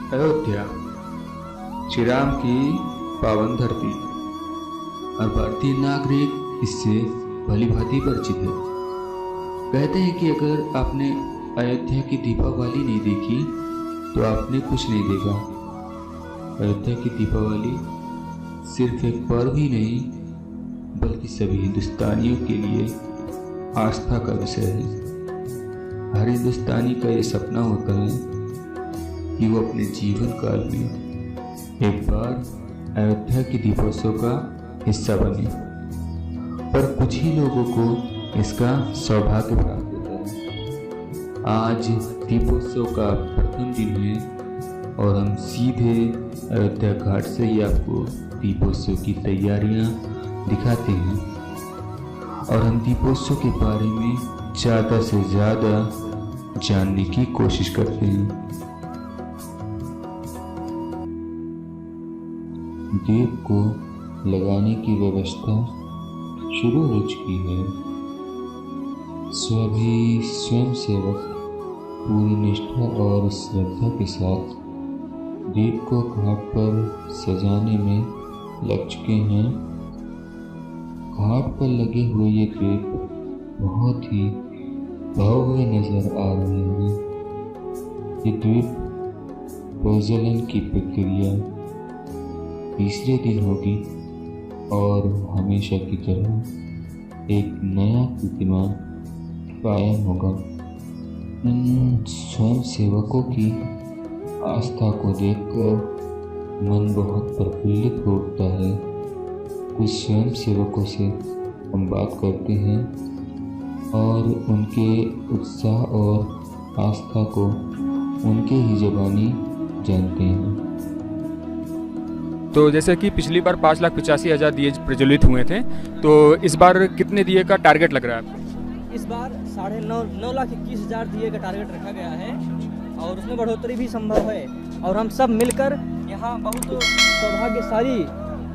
अयोध्या, श्री राम की पावन धरती और भारतीय नागरिक इससे भली भांति परिचित है। कहते हैं कि अगर आपने अयोध्या की दीपावली नहीं देखी तो आपने कुछ नहीं देखा। अयोध्या की दीपावली सिर्फ एक पर्व ही नहीं बल्कि सभी हिंदुस्तानियों के लिए आस्था का विषय है। हर हिंदुस्तानी का ये सपना होता है कि वो अपने जीवन काल में एक बार अयोध्या के दीपोत्सव का हिस्सा बने, पर कुछ ही लोगों को इसका सौभाग्य प्राप्त होता है। आज दीपोत्सव का प्रथम दिन है और हम सीधे अयोध्या घाट से ही आपको दीपोत्सव की तैयारियां दिखाते हैं और हम दीपोत्सव के बारे में ज़्यादा से ज़्यादा जानने की कोशिश करते हैं। दीप को लगाने की व्यवस्था शुरू हो चुकी है। सभी स्वयंसेवक पूरी निष्ठा और श्रद्धा के साथ दीप को घाट पर सजाने में लग चुके हैं। घाट पर लगे हुए ये दीप बहुत ही भव्य नजर आ रहे हैं। ये दीप प्रज्वलन की प्रक्रिया तीसरे दिन होगी और हमेशा की तरह एक नया कीर्तिमान कायम होगा। इन स्वयं सेवकों की आस्था को देखकर मन बहुत प्रफुल्लित हो उठता है। कुछ स्वयं सेवकों से हम बात करते हैं और उनके उत्साह और आस्था को उनके ही ज़बानी जानते हैं। तो जैसे कि पिछली बार 5,85,000 दिए प्रज्वलित हुए थे, तो इस बार कितने दिए का टारगेट लग रहा है आपको? इस बार 9,21,000 दिए का टारगेट रखा गया है और उसमें बढ़ोतरी भी संभव है। और हम सब मिलकर यहाँ बहुत सौभाग्यशाली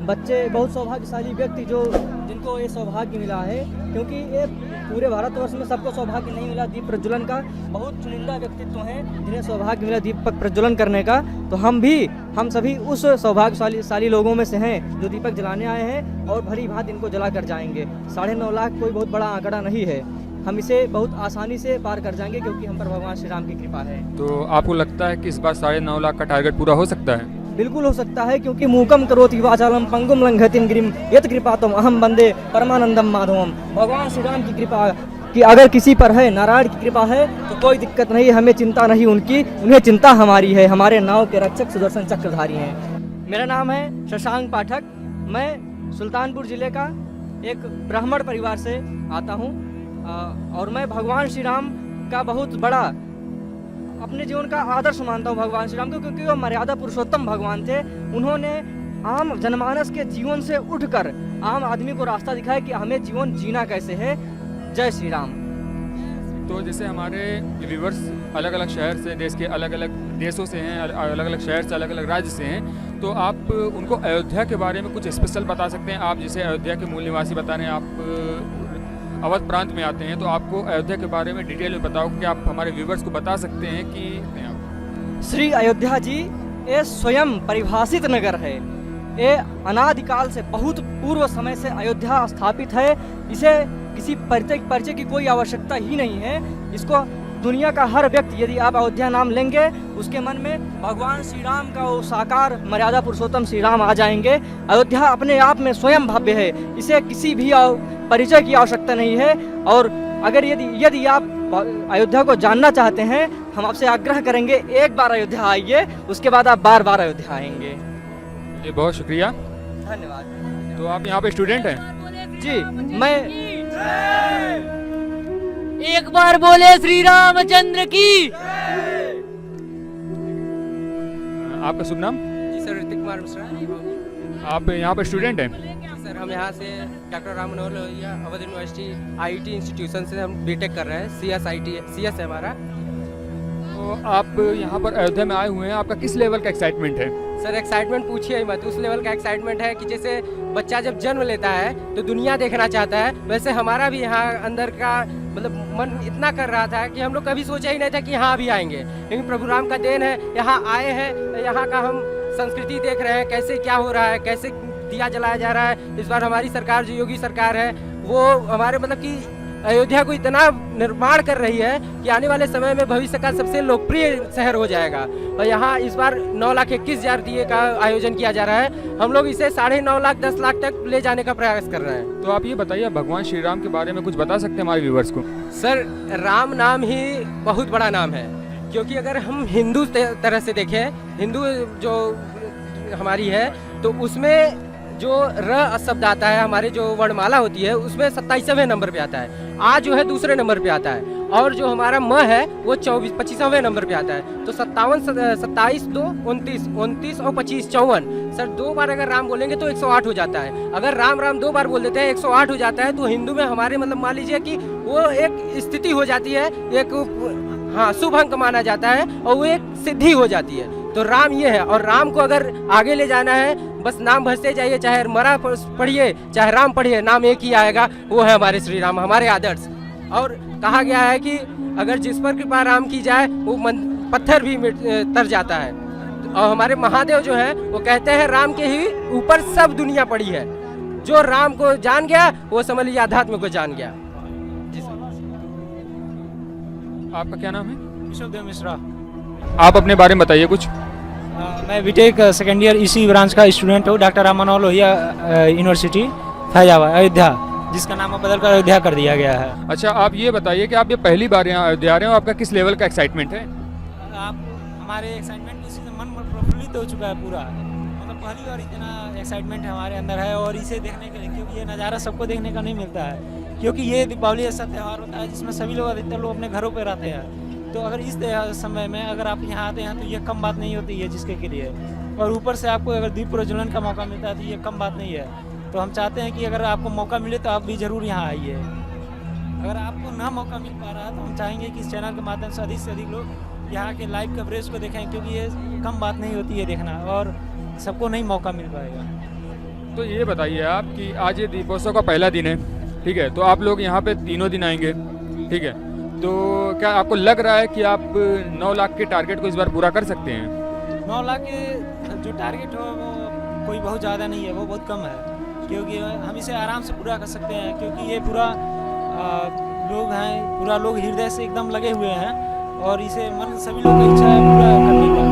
बच्चे, बहुत सौभाग्यशाली व्यक्ति जिनको ये सौभाग्य मिला है, क्योंकि ये पूरे भारतवर्ष में सबको सौभाग्य नहीं मिला दीप प्रज्वलन का। बहुत चुनिंदा व्यक्तित्व हैं जिन्हें सौभाग्य मिला दीपक प्रज्वलन करने का। तो हम सभी उस सौभाग्यशाली लोगों में से हैं जो दीपक जलाने आए हैं और भली भांति इनको जला कर जाएंगे। 9.5 लाख कोई बहुत बड़ा आंकड़ा नहीं है। हम इसे बहुत आसानी से पार कर जाएंगे क्योंकि हम पर भगवान श्री राम की कृपा है। तो आपको लगता है कि इस बार 9.5 लाख का टारगेट पूरा हो सकता है? बिल्कुल हो सकता है, क्योंकि मूकम करोति वाचालम पंगुम लंघयतिम गिरिम यत् कृपातम अहम वंदे परमानंदम माधवम। भगवान श्री राम की कृपा कि अगर किसी पर है, नारायण की कृपा है, तो कोई दिक्कत नहीं। हमें चिंता नहीं उनकी, उन्हें चिंता हमारी है। हमारे नाव के रक्षक सुदर्शन चक्रधारी हैं। मेरा नाम है शशांक पाठक। मैं सुल्तानपुर जिले का एक ब्राह्मण परिवार से आता हूँ और मैं भगवान श्री राम का बहुत बड़ा अपने जीवन का आदर्श मानता हूँ भगवान श्री राम को, क्योंकि वो मर्यादा पुरुषोत्तम भगवान थे। उन्होंने आम जनमानस के जीवन से उठकर आम आदमी को रास्ता दिखाया कि हमें जीवन जीना कैसे है। जय श्री राम। तो जैसे हमारे व्यूवर्स अलग अलग शहर से, देश के अलग अलग देशों से हैं, अलग अलग शहर से, अलग अलग राज्य से हैं, तो आप उनको अयोध्या के बारे में कुछ स्पेशल बता सकते हैं? आप जैसे अयोध्या के मूल निवासी बता रहे हैं, आप अवध प्रांत में आते हैं, तो आपको अयोध्या के बारे में डिटेल में बताओ कि आप हमारे व्यूवर्स को बता सकते हैं कि श्री अयोध्या जी ये स्वयं परिभाषित नगर है। ये अनादिकाल से, बहुत पूर्व समय से अयोध्या स्थापित है। इसे किसी परिचय की कोई आवश्यकता ही नहीं है। इसको दुनिया का हर व्यक्ति, यदि आप अयोध्या नाम लेंगे, उसके मन में भगवान श्री राम का वो साकार मर्यादा पुरुषोत्तम श्री राम आ जाएंगे। अयोध्या अपने आप में स्वयं भव्य है। इसे किसी भी परिचय की आवश्यकता नहीं है। और अगर यदि आप अयोध्या को जानना चाहते हैं, हम आपसे आग्रह करेंगे एक बार अयोध्या आइए, उसके बाद आप बार बार अयोध्या आएंगे। ये बहुत शुक्रिया, धन्यवाद। तो आप यहाँ पे स्टूडेंट हैं? जी, मैं एक बार बोले श्री रामचंद्र की। आपका शुभ नाम? जी सर, ऋतिक कुमार मिश्रा। आप यहाँ पे स्टूडेंट हैं? सर, हम यहाँ से doctor Ram Manohar Lohia Awadh university IT institution से हम बीटेक कर रहे हैं। सीएस है हमारा। तो आप यहाँ पर अयोध्या में आए हुए हैं, आपका किस लेवल का एक्साइटमेंट है? सर, एक्साइटमेंट पूछिए ही मत। उस लेवल का एक्साइटमेंट है कि जैसे बच्चा जब जन्म लेता है तो दुनिया देखना चाहता है, वैसे हमारा भी यहाँ अंदर का मतलब मन इतना कर रहा था कि हम लोग कभी सोचा ही नहीं था कि यहाँ भी आएंगे, लेकिन प्रभु राम का देन है, यहाँ आए हैं, यहाँ का हम संस्कृति देख रहे हैं कैसे क्या हो रहा है, कैसे दिया जलाया जा रहा है। इस बार हमारी सरकार जो योगी सरकार है वो हमारे मतलब कि अयोध्या को इतना निर्माण कर रही है कि आने वाले समय में भविष्य का सबसे लोकप्रिय शहर हो जाएगा। और यहाँ इस बार 9,21,000 दिए का आयोजन किया जा रहा है। हम लोग इसे 9.5 लाख 10 लाख तक ले जाने का प्रयास कर रहे हैं। तो आप ये बताइए, भगवान श्री राम के बारे में कुछ बता सकते हैं हमारे व्यूवर्स को? सर, राम नाम ही बहुत बड़ा नाम है, क्योंकि अगर हम हिंदू तरह से देखें, हिंदू जो हमारी है तो उसमें जो र शब्द आता है, हमारे जो वर्णमाला होती है उसमें 27वें नंबर पे आता है, आ जो है दूसरे नंबर पे आता है, और जो हमारा म है वो 25वें नंबर पे आता है। तो 57, 27, 2, 29, 29 और 25, 54। सर 2 बार अगर राम बोलेंगे तो 108 हो जाता है। अगर राम राम 2 बार बोल देते हैं 108 हो जाता है। तो हिंदू में हमारे मतलब मान लीजिए कि वो एक स्थिति हो जाती है, एक हाँ शुभ अंक माना जाता है और वो एक सिद्धि हो जाती है। तो राम ये है, और राम को अगर आगे ले जाना है बस नाम भजते जाइए, चाहे मरा पढ़िए चाहे राम पढ़िए, नाम एक ही आएगा, वो है हमारे श्री राम, हमारे आदर्श। और कहा गया है कि अगर जिस पर कृपा राम की जाए वो पत्थर भी तर जाता है। और हमारे महादेव जो है वो कहते हैं राम के ही ऊपर सब दुनिया पड़ी है। जो राम को जान गया वो समझ लीजिए अध्यात्म को जान गया। जी सर। आपका क्या नाम है? विश्वदेव मिश्रा। आप अपने बारे में बताइए कुछ। मैं बीटेक सेकेंड ईयर इसी ब्रांच का स्टूडेंट हूँ, डॉक्टर राम मनोहर लोहिया यूनिवर्सिटी फैजाबाद अयोध्या, जिसका नाम बदलकर अयोध्या कर दिया गया है। अच्छा, आप ये बताइए कि आप ये पहली बार यहाँ अयोध्या आ रहे हो, आपका किस लेवल का एक्साइटमेंट है? आप हमारे एक्साइटमेंट इसी से मन प्रफुल्लित हो चुका है पूरा, मतलब पहली बार इतना एक्साइटमेंट हमारे अंदर है। और इसे देखने के लिए, क्योंकि ये नज़ारा सबको देखने का नहीं मिलता है, क्योंकि ये दीपावली ऐसा त्यौहार होता है जिसमें सभी लोग, अधिकतर लोग अपने घरों पर रहते हैं। तो अगर इस समय में अगर आप यहाँ आते हैं तो ये कम बात नहीं होती है जिसके के लिए, और ऊपर से आपको अगर दीप प्रज्वलन का मौका मिलता है तो ये कम बात नहीं है। तो हम चाहते हैं कि अगर आपको मौका मिले तो आप भी ज़रूर यहाँ आइए। अगर आपको ना मौका मिल पा रहा है तो हम चाहेंगे कि इस चैनल के माध्यम से अधिक लोग यहाँ के लाइव कवरेज को देखें, क्योंकि ये कम बात नहीं होती है देखना, और सबको नहीं मौका मिल पाएगा। तो ये बताइए आप कि आज ये दीपोत्सव का पहला दिन है, ठीक है, तो आप लोग यहाँ पे तीनों दिन आएंगे, ठीक है, तो क्या आपको लग रहा है कि आप 9 लाख के टारगेट को इस बार पूरा कर सकते हैं? 9 लाख के जो टारगेट हो वो कोई बहुत ज़्यादा नहीं है, वो बहुत कम है, क्योंकि हम इसे आराम से पूरा कर सकते हैं, क्योंकि ये पूरा लोग हृदय से एकदम लगे हुए हैं, और इसे मन सभी लोग की इच्छा है पूरा करने का।